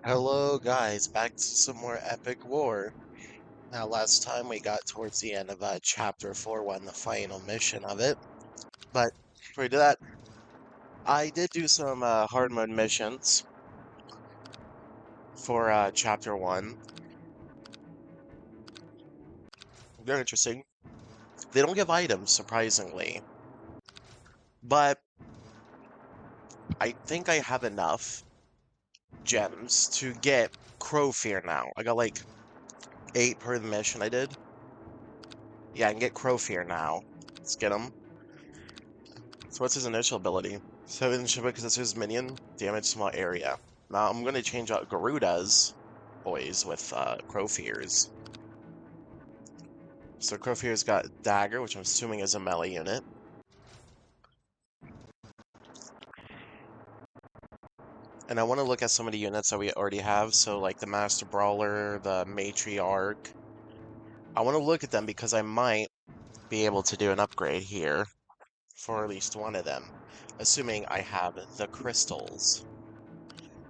Hello guys, back to some more Epic War. Now last time we got towards the end of Chapter 4 1, the final mission of it. But before we do that, I did do some hard mode missions for Chapter 1. They're interesting. They don't give items, surprisingly. But I think I have enough gems to get Crowfear now. I got like 8 per the mission I did. Yeah, I can get Crowfear now. Let's get him. So what's his initial ability? 7 Shiva because it's his minion. Damage small area. Now I'm going to change out Garuda's boys with Crowfears. So Crowfear's got Dagger, which I'm assuming is a melee unit. And I want to look at some of the units that we already have. So like the Master Brawler, the Matriarch. I want to look at them because I might be able to do an upgrade here for at least one of them. Assuming I have the crystals.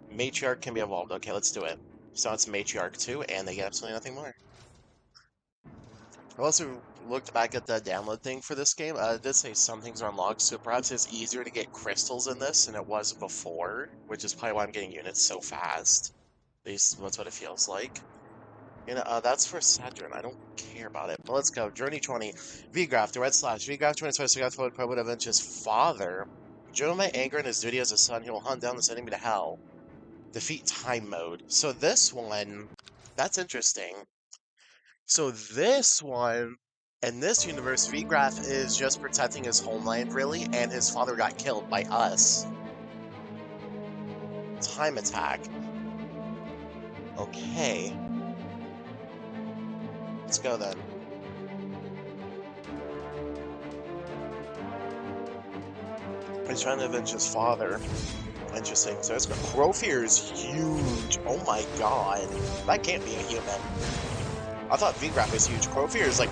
Matriarch can be evolved. Okay, let's do it. So it's Matriarch 2, and they get absolutely nothing more. I also looked back at the download thing for this game. It did say some things are unlocked, so perhaps it's easier to get crystals in this than it was before, which is probably why I'm getting units so fast. At least that's what it feels like. And that's for Saturn. I don't care about it. But let's go. Journey 20. VGraph, the red slash. VGraph 2026 got followed Pro would avenge his father. Join my anger and his duty as a son. He will hunt down this enemy to hell. Defeat time mode. So this one, that's interesting. So this one, in this universe, VGraph is just protecting his homeland, really, and his father got killed by us. Time attack. Okay. Let's go then. He's trying to avenge his father. Interesting. So it's Crowfear is huge. Oh my god. That can't be a human. I thought VGraph was huge. Crowfear is like...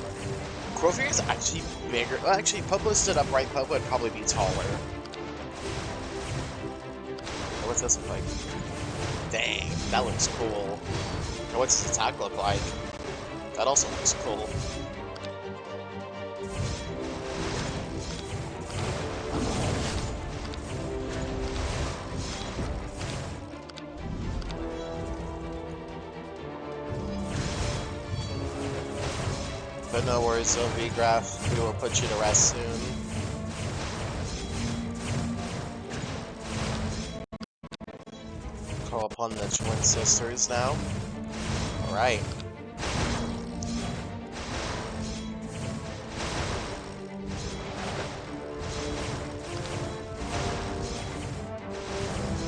Crowfear is actually bigger. Well, actually, Popo stood upright. Popo would probably be taller. What's this look like? Dang, that looks cool. And what's his attack look like? That also looks cool. But no worries, though, VGraph. We will put you to rest soon. Call upon the twin sisters now. Alright.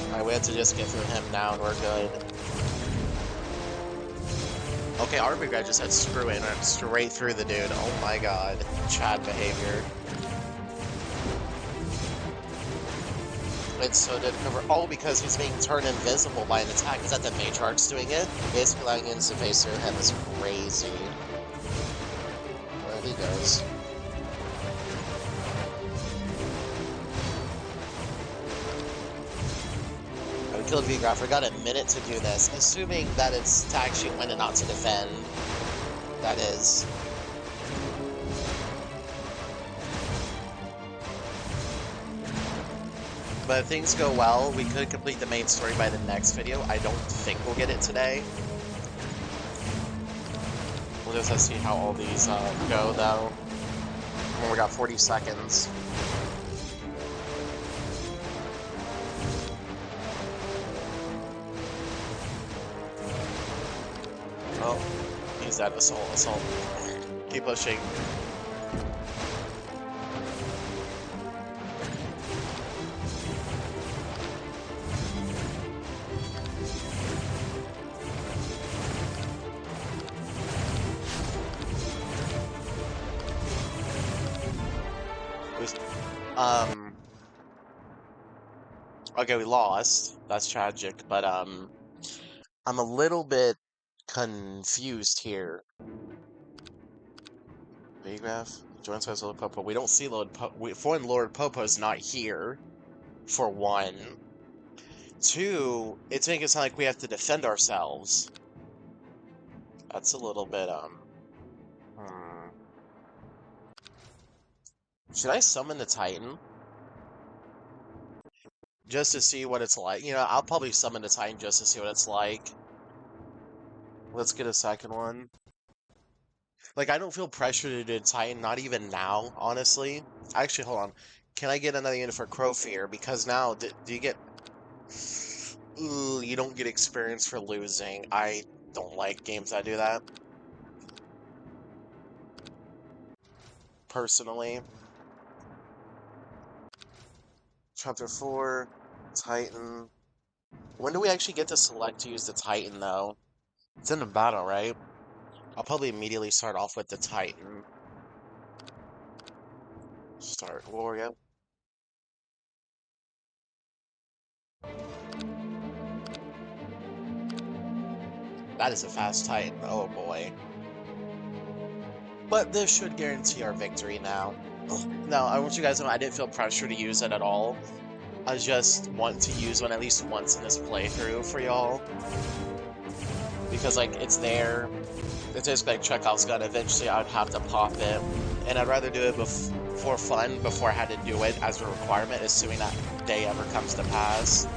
Alright, we have to just get through him now and we're good. Okay, our big guy just had screw in, went straight through the dude. Oh my god. Chad behavior. It's so good to cover. Oh, because he's being turned invisible by an attack. Is that the Matriarch's doing it? Basically allowing him to face through him is crazy. Where he goes. I killed VGraph. We got a minute to do this, assuming that it's to actually win and not to defend. That is. But if things go well, we could complete the main story by the next video. I don't think we'll get it today. We'll just have to see how all these go, though. And we got 40 seconds. Oh, he's dead. Assault. Keep pushing. Okay, we lost. That's tragic, but, I'm a little bit confused here. VGraph joins us Lord Popo. We don't see Lord Popo. Foreign Lord Popo's not here, for one. Two, it's making it sound like we have to defend ourselves. That's a little bit, Should I summon the Titan? Just to see what it's like. You know, I'll probably summon the Titan just to see what it's like. Let's get a second one. Like, I don't feel pressure to do Titan, not even now, honestly. Actually, hold on. Can I get another unit for Crowfear? Because now, do you get... Ooh, you don't get experience for losing. I don't like games that do that. Personally. Chapter 4, Titan. When do we actually get to select to use the Titan, though? It's in the battle, right? I'll probably immediately start off with the Titan. Start war, yep. That is a fast Titan, oh boy. But this should guarantee our victory now. Now, I want you guys to know I didn't feel pressure to use it at all. I just want to use one at least once in this playthrough for y'all. Because, like, it's there. It's just like Chekhov's gun. Eventually, I'd have to pop it. And I'd rather do it for fun before I had to do it as a requirement, assuming that day ever comes to pass.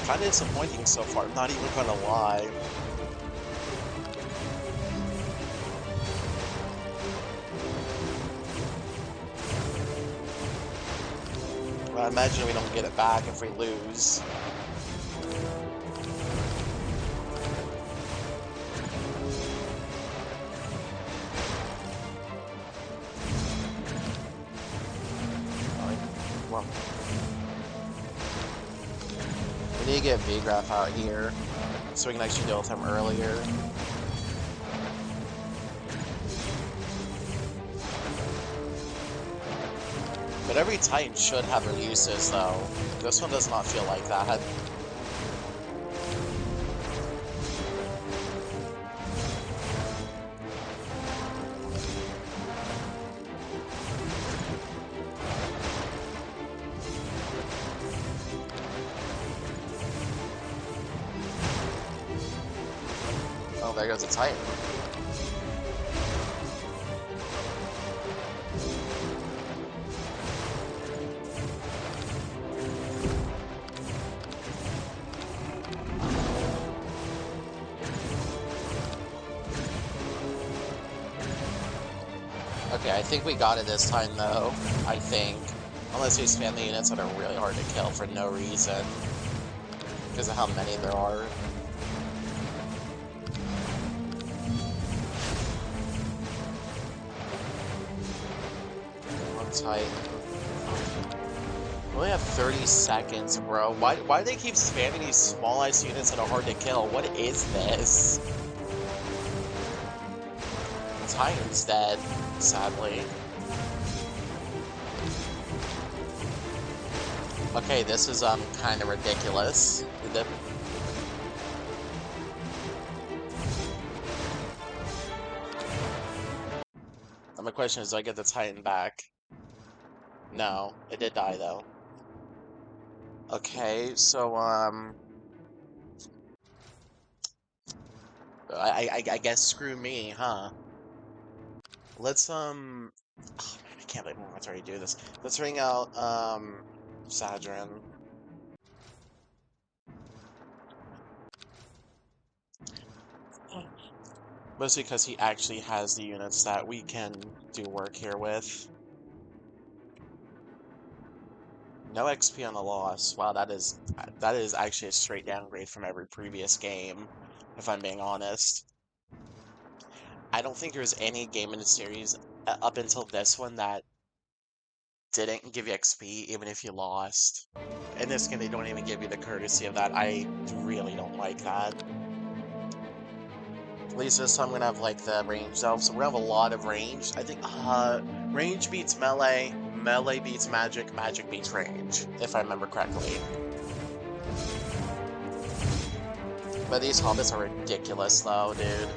Kind of disappointing so far, I'm not even gonna lie. I imagine we don't get it back if we lose. Well, we need to get V-Graph out here so we can actually deal with him earlier. But every Titan should have releases, though. This one does not feel like that. Oh, there goes a Titan. Okay, I think we got it this time, though. I think. Unless we spam the units that are really hard to kill for no reason. Because of how many there are. One Titan. We only have 30 seconds, bro. Why do they keep spamming these small-ass units that are hard to kill? What is this? Titan's dead, sadly. Okay, this is kind of ridiculous. My question is, do I get the Titan back? No, it did die though. Okay, so I guess screw me, huh? Let's oh man, I can't believe I'm already do this. Let's ring out Sadrin. Mostly because he actually has the units that we can do work here with. No XP on the loss. Wow, that is actually a straight downgrade from every previous game, if I'm being honest. I don't think there's any game in the series up until this one that didn't give you XP even if you lost. In this game, they don't even give you the courtesy of that. I really don't like that. At least this time I'm gonna have like the ranged elves, so we're gonna have a lot of range. I think range beats melee, melee beats magic, magic beats range, if I remember correctly. But these hobbits are ridiculous though, dude.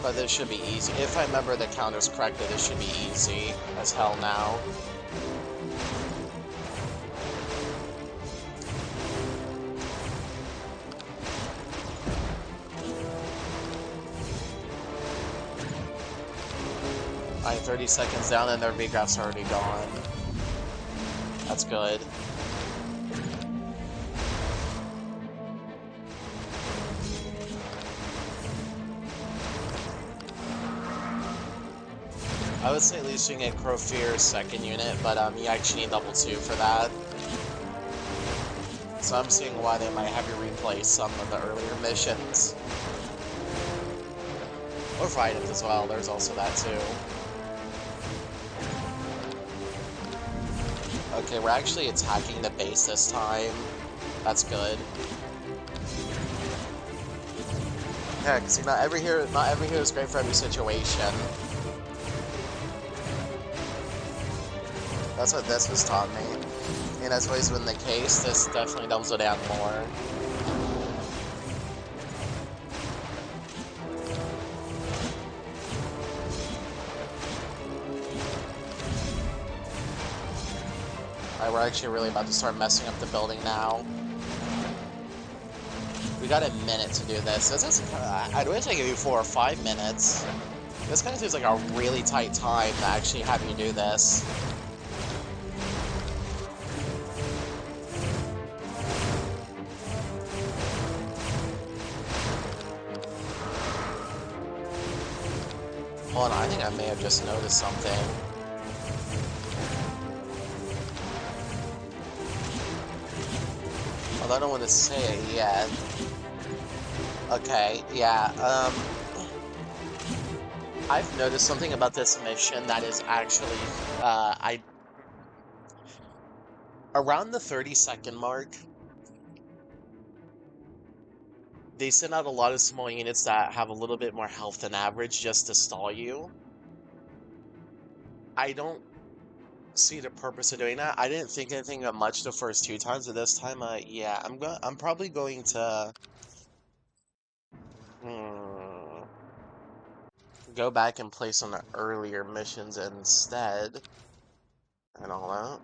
But this should be easy. If I remember the counters correctly, this should be easy as hell now. Alright, 30 seconds down and their V-Graf's already gone. That's good. I would say at least you can get Crofear's second unit, but you actually need level 2 for that. So I'm seeing why they might have you replay some of the earlier missions. Or for items as well, there's also that too. Okay, we're actually attacking the base this time. That's good. Yeah, because not every hero is great for every situation. That's what this was taught me. And that's always been the case. This definitely doubles it down more. Alright, we're actually really about to start messing up the building now. We got a minute to do this. I'd wish I gave you 4 or 5 minutes. This kind of seems like a really tight time to actually have you do this. Hold on, I think I may have just noticed something. Although I don't want to say it yet. Okay, yeah, I've noticed something about this mission that is actually, around the 30-second mark, they send out a lot of small units that have a little bit more health than average just to stall you. I don't see the purpose of doing that. I didn't think anything of much the first 2 times, but this time, yeah, I'm probably going to go back and play some of the earlier missions instead, and all that.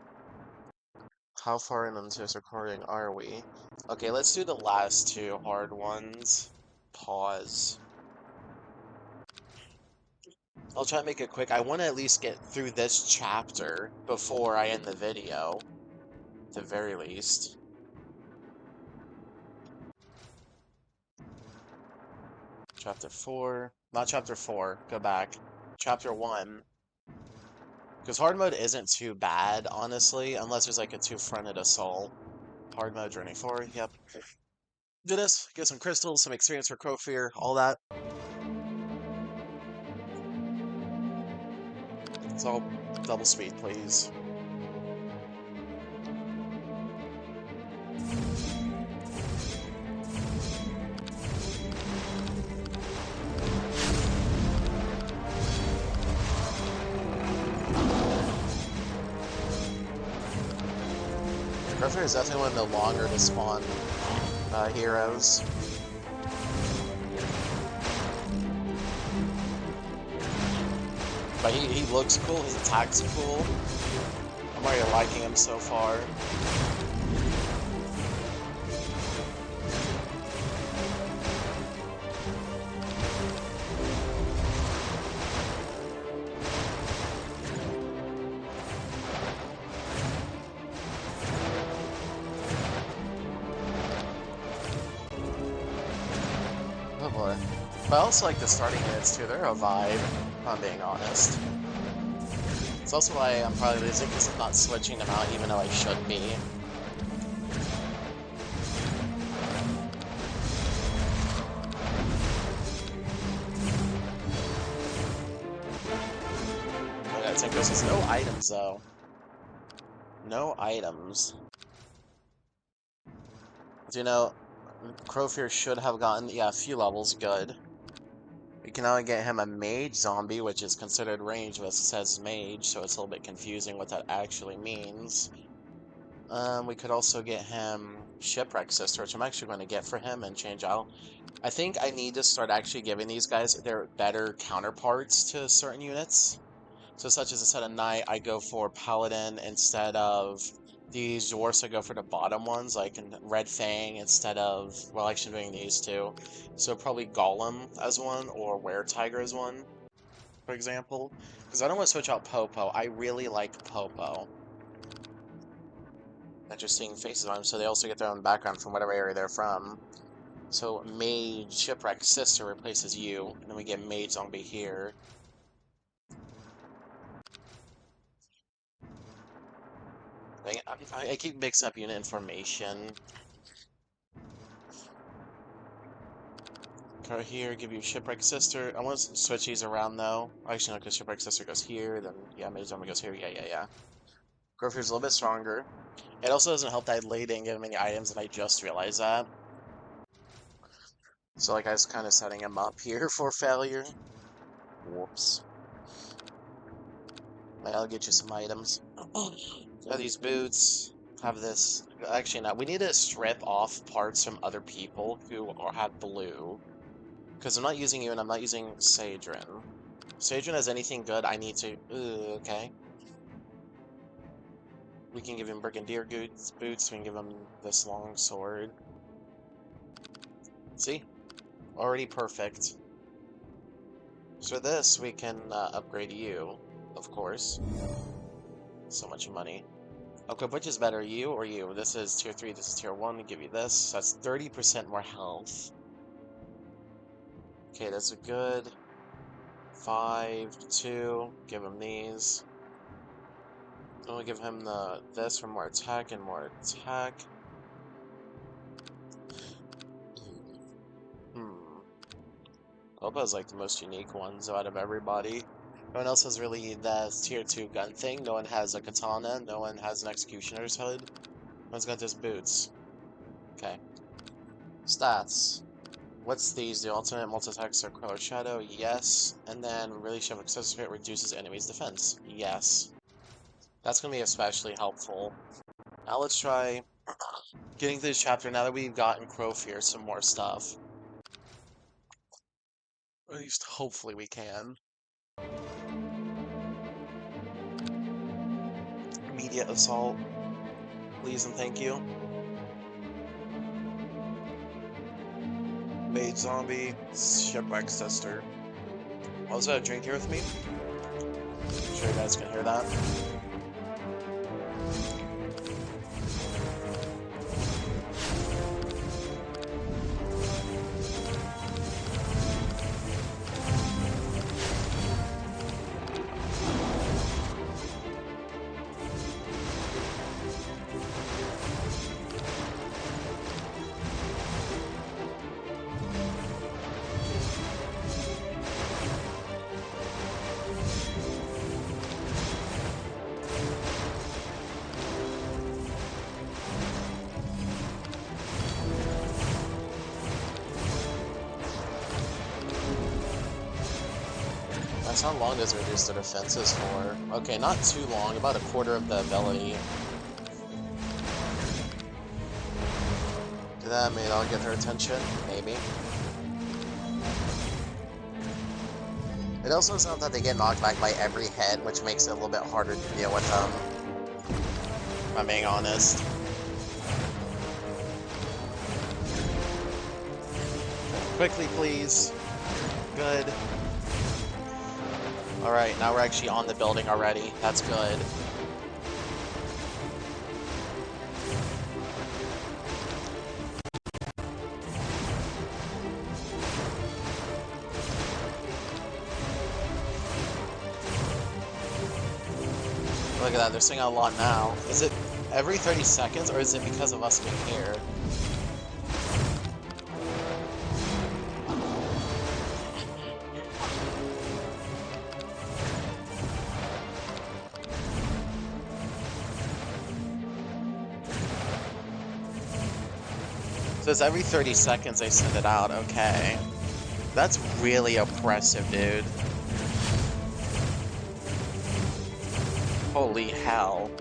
How far into this recording are we? Okay, let's do the last 2 hard ones. Pause. I'll try to make it quick. I want to at least get through this chapter before I end the video. At the very least. Chapter 4. Not chapter 4. Go back. Chapter 1. Because hard mode isn't too bad, honestly, unless there's like a 2-fronted assault. Hard mode, Journey 4, yep. Do this, get some crystals, some experience for Crofear, all that. It's all double speed, please. Crofear is definitely one of the longer to spawn heroes. But he looks cool, his attacks are cool. I'm already liking him so far. Oh boy. But I also like the starting units too, they're a vibe, if I'm being honest. It's also why I'm probably losing, because I'm not switching them out even though I should be. I gotta take this. There's no items though. No items. Do you know, Crofear should have gotten, yeah, a few levels, good. We can now get him a mage zombie, which is considered range, but it says mage, so it's a little bit confusing what that actually means. We could also get him Shipwreck Sister, which I'm actually going to get for him and change out. I think I need to start actually giving these guys their better counterparts to certain units. So such as instead of Knight, I go for Paladin instead of these Dwarfs. I go for the bottom ones, like in Red Fang instead of, well, actually doing these two. So probably Golem as one, or Were Tiger as one, for example. Because I don't want to switch out Popo. I really like Popo. Interesting faces on them, so they also get their own background from whatever area they're from. So Mage Shipwreck Sister replaces you, and then we get Mage Zombie here. I keep mixing up unit information. Go here, give you Shipwreck Sister. I want to switch these around though. Actually, no, because Shipwreck Sister goes here, then yeah, Mage Zombie goes here. Yeah. Growfier's a little bit stronger. It also doesn't help that I late didn't get many items, and I just realized that. So like I was kind of setting him up here for failure. Whoops. I'll get you some items. Have these boots. Have this. Actually, no. We need to strip off parts from other people who have blue. Because I'm not using you, and I'm not using Sadrin. Sadrin has anything good, I need to... okay. We can give him Brigadier boots. We can give him this long sword. See? Already perfect. So this, we can upgrade you, of course. So much money. Okay, which is better, you or you? This is tier 3, this is tier 1, we give you this. That's 30% more health. Okay, that's a good 5, 2, give him these. Then we give him this for more attack and more attack. Boba's like the most unique ones out of everybody. No one else has really the tier 2 gun thing. No one has a katana. No one has an executioner's hood. No one's got just boots. Okay. Stats. What's these? The ultimate multi-attacks are Queller Shadow? Yes. And then really shove accessory, it reduces enemies' defense? Yes. That's going to be especially helpful. Now let's try getting through this chapter now that we've gotten Crowfear some more stuff. At least hopefully we can. Immediate assault. Please and thank you. Mage Zombie, Shipwreck Sister. Also, a drink here with me. I'm sure you guys can hear that. How long does it reduce the defenses for? Okay, not too long, about a quarter of the ability. Do that, maybe that'll get her attention? Maybe. It also is not that they get knocked back by every hit, which makes it a little bit harder to deal with them. If I'm being honest. Quickly, please. Good. Alright, now we're actually on the building already. That's good. Look at that, they're singing a lot now. Is it every 30 seconds, or is it because of us being here? So it's every 30 seconds they send it out, okay. That's really oppressive, dude. Holy hell.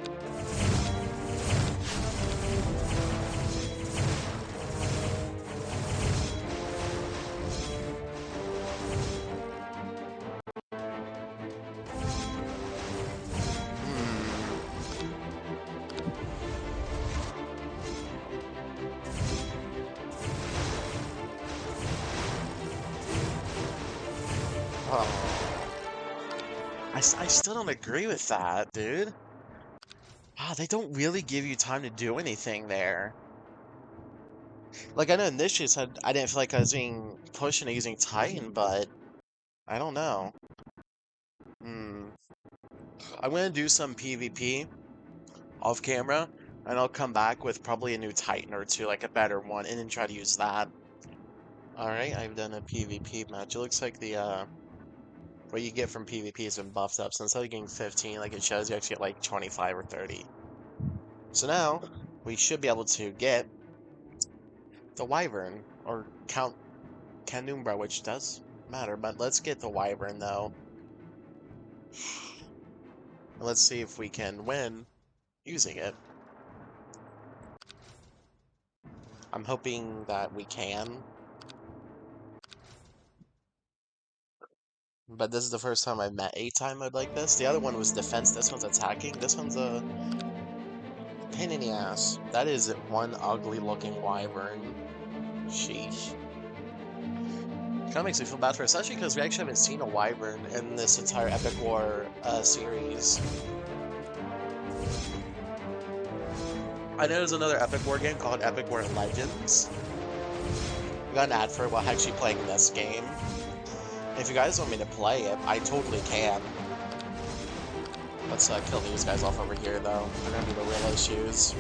Oh. I still don't agree with that, dude. Ah, they don't really give you time to do anything there. Like, I know initially said I didn't feel like I was being pushed into using Titan, but I don't know. Hmm. I'm gonna do some PvP off camera, and I'll come back with probably a new Titan or two, like a better one, and then try to use that. Alright, I've done a PvP match. It looks like the, what you get from PvP has been buffed up, so instead of getting 15, like it shows, you actually get like 25 or 30. So now, we should be able to get the Wyvern, or Count Canumbra, which does matter, but let's get the Wyvern, though. Let's see if we can win using it. I'm hoping that we can. But this is the first time I've met a time mode like this. The other one was defense, this one's attacking. This one's a pain in the ass. That is one ugly looking wyvern. Sheesh. Kinda makes me feel bad for us, especially because we actually haven't seen a wyvern in this entire Epic War series. I know there's another Epic War game called Epic War Legends. We got an ad for it while actually playing this game. If you guys want me to play it, I totally can. Let's kill these guys off over here, though. They're gonna be the real issues.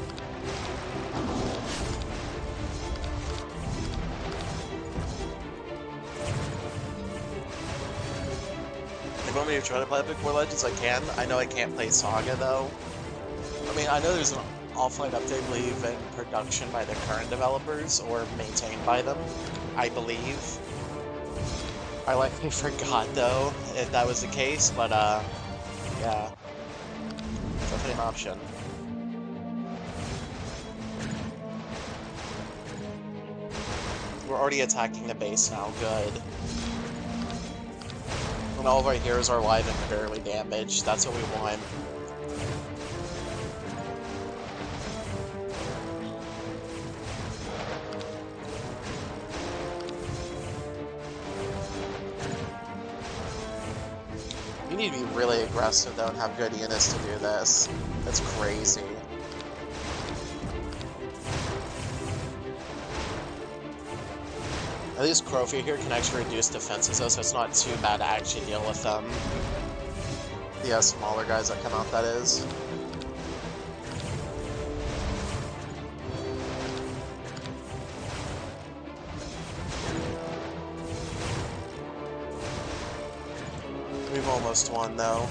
If you want me to try to play Epic War Legends, I can. I know I can't play Saga, though. I mean, I know there's an offline update, I believe, in production by the current developers, or maintained by them, I believe. I likely forgot, though, if that was the case, but, yeah. Definitely an option. We're already attacking the base now, good. And all of our heroes are alive and barely damaged, that's what we want. You need to be really aggressive, though, and have good units to do this. That's crazy. At least Crowfear here can actually reduce defenses, though, so it's not too bad to actually deal with them. The smaller guys that come out, that is. We've almost won, though.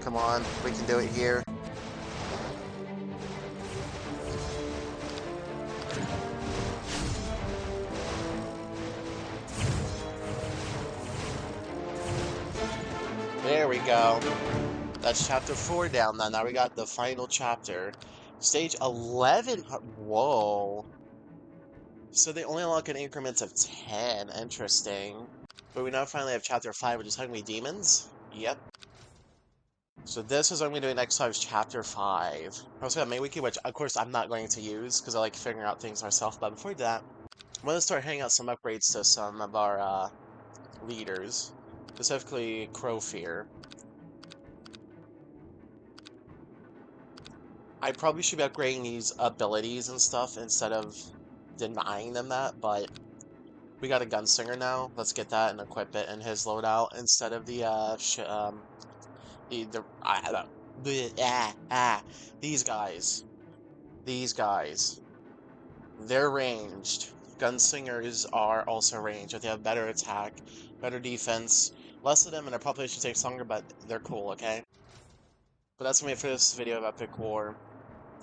Come on, we can do it here. There we go. That's chapter 4 down now. Now we got the final chapter. Stage 11. Whoa. So they only unlock in increments of 10. Interesting. But we now finally have chapter 5, which is Hungry Demons. Yep. So this is what I'm going to do next time, is chapter 5. I also got Maywiki, which of course I'm not going to use, because I like figuring out things myself. But before that, I'm going to start handing out some upgrades to some of our leaders. Specifically, Crowfear. I probably should be upgrading these abilities and stuff instead of denying them that, but we got a Gunslinger now. Let's get that and equip it in his loadout instead of the these guys. These guys. They're ranged. Gunslingers are also ranged, but they have better attack, better defense. Less of them and their population takes longer, but they're cool, okay? But that's gonna be it for this video of Epic War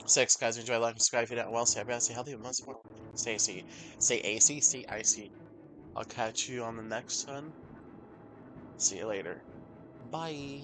6. Guys, enjoy, like, subscribe if you don't. Well, stay happy, stay healthy, but most important, stay AC. Stay AC, stay icy. I'll catch you on the next one. See you later. Bye.